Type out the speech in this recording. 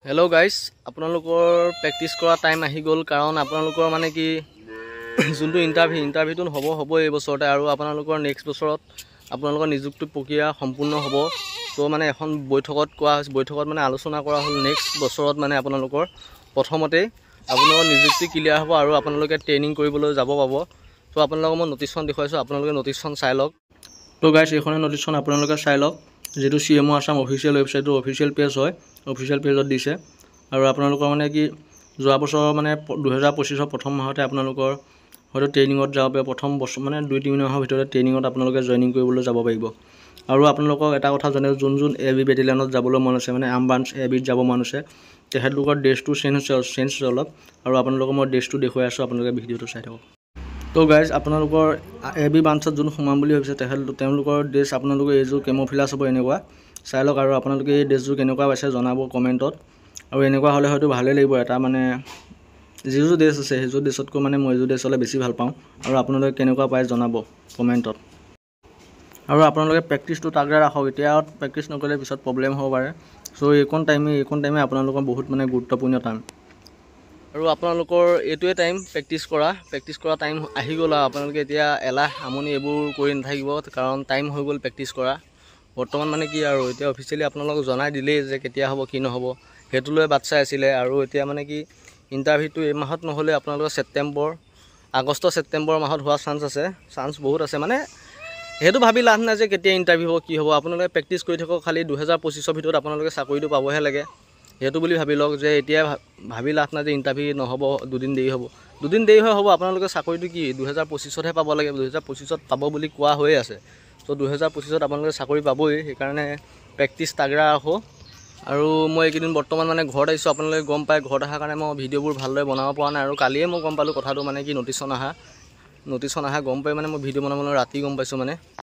hello guys আপোনালোকৰ practice কৰা time আহি গ'ল কাৰণ আপোনালোকৰ মানে কি যোনটো ইন্টাৰভিউটো হ'ব এই বছৰতে আৰু আপোনালোকৰ নেক্সট বছৰত আপোনালোকৰ নিযুক্তি প্ৰক্ৰিয়া সম্পূৰ্ণ হ'ব তো মানে এখন বৈঠকত মানে আলোচনা কৰা হ'ল নেক্সট বছৰত মানে আপোনালোকৰ প্ৰথমতে আপোনালোকৰ নিযুক্তি ক্লিয়াৰ হ'ব আৰু আপোনালোকে ট্ৰেইনিং কৰিবলৈ যাব পাব তো আপোনালোকক মই নটিছখন দেখুৱাইছো আপোনালোকে নটিছখন চাই লওক তো গাইস এইখনে নটিছখন আপোনালোকে চাই লওক যেটো সিএমও আসাম অফিচিয়েল ওয়েবসাইটৰ অফিচিয়েল পেজ হয় অফিচিয়েল পেজত দিছে আৰু আপোনালোকৰ মানে কি যোৱা বছৰ মানে 2025 প্ৰথম মাহতে আপোনালোকৰ হয়তো ট্ৰেইনিঙত যাব পাৰে প্ৰথম বছৰ মানে 2-3 মাহৰ ভিতৰত ট্ৰেইনিঙত আপোনালোকে জয়েনিং কৰিবলৈ যাব পাৰিব আৰু আপোনালোকক এটা কথা জানে যোন এবি বেটেলিয়নত যাবলৈ মন আছে মানে আম্বান্স এবিত যাব মন আছে তেহেতলোকৰ ড্ৰেছটো চেঞ্জ অলপ আৰু আপোনালোকক মই ড্ৰেছটো দেখুৱাই আছো আপোনালোকে ভিডিঅটো চাই থাকক তো গাইজ আপোনালোকৰ এবি বাঞ্চত যোন সোমাম বুলি ভাবিছে তেওঁলোকৰ ড্ৰেছ আপোনালোকে এইযোৰ কেমোফ্লাছ হ'ব এনেকুৱা চাই লওক আৰু আপোনালোকে এই ড্ৰেছযোৰ কেনেকুৱা পাইছে জনাব কমেণ্টত আৰু এনেকুৱা হ'লে হয়তো ভালেই লাগিব এটা মানে যিযোৰ ড্ৰেছ আছে সেইযোৰ ড্ৰেছতকৈ মানে মই এইযোৰ ড্ৰেছ হ'লে বেছি ভাল পাওঁ আৰু আপোনালোকে কেনেকুৱা পায় জনাব কমেণ্টত আৰু আপোনালোকে প্ৰেক্টিছটো তাগৰা ৰাখক এতিয়া প্ৰেক্টিছ নকৰিলে পিছত প্ৰব্লেম হ'ব পাৰে চ' এইকণ টাইমে আপোনালোকৰ বহুত মানে গুৰুত্বপূৰ্ণ টাইম আৰু আপোনালোকৰ এইটোৱে টাইম প্ৰেক্টিছ কৰা টাইম আহি গ'ল আৰু আপোনালোকে এতিয়া এলাহ আমনি এইবোৰ কৰি নাথাকিব কাৰণ টাইম হৈ গ'ল প্ৰেক্টিছ কৰা বৰ্তমান মানে কি আৰু এতিয়া অফিচিয়েলি আপোনালোকক জনাই দিলেই যে কেতিয়া হ'ব কি নহ'ব হেতুলৈ বাট চাই আছিলে আৰু এতিয়া মানে কি ইন্টাৰভিউটো এই মাহত নহ'লে আপোনালোকৰ আগষ্ট ছেপ্টেম্বৰ মাহত হোৱা চান্স বহুত আছে মানে হেতু ভাবি লাভ নাই যে কেতিয়া ইন্টাৰভিউ হ'ব কি হ'ব আপোনালোকে প্ৰেক্টিছ কৰি থাকক খালি 2025 ভিতৰত আপোনালোকে চাকৰিটো পাবহে লাগে হেতু বুলি ভাবি লওক যে এতিয়া ভাবি লাভ নাই যে ইন্টাৰভিউ নহ'ব দুদিন দেৰি হ'ব আপোনালোকে চাকৰিটো কি 2025 হে পাব লাগে 2025 পাব বুলি কোৱা হৈ আছে তো 2025 আপোনালোকে চাকৰি পাবই সেইকাৰণে প্ৰেক্টিছ তাগৰা ৰাখো আৰু মই এইকেইদিন বৰ্তমান মানে ঘৰত আহিছো আপোনালোকে গম পায় ঘৰত অহাৰ কাৰণে মই ভিডিঅ'বোৰ ভালদৰে বনাব পৰা নাই আৰু কালিয়ে মই গম পালো কথাটো মানে কি নটিছন আহা গম পাই মানে মই ভিডিঅ' বনাবলৈ ৰাতি গম পাইছো মানে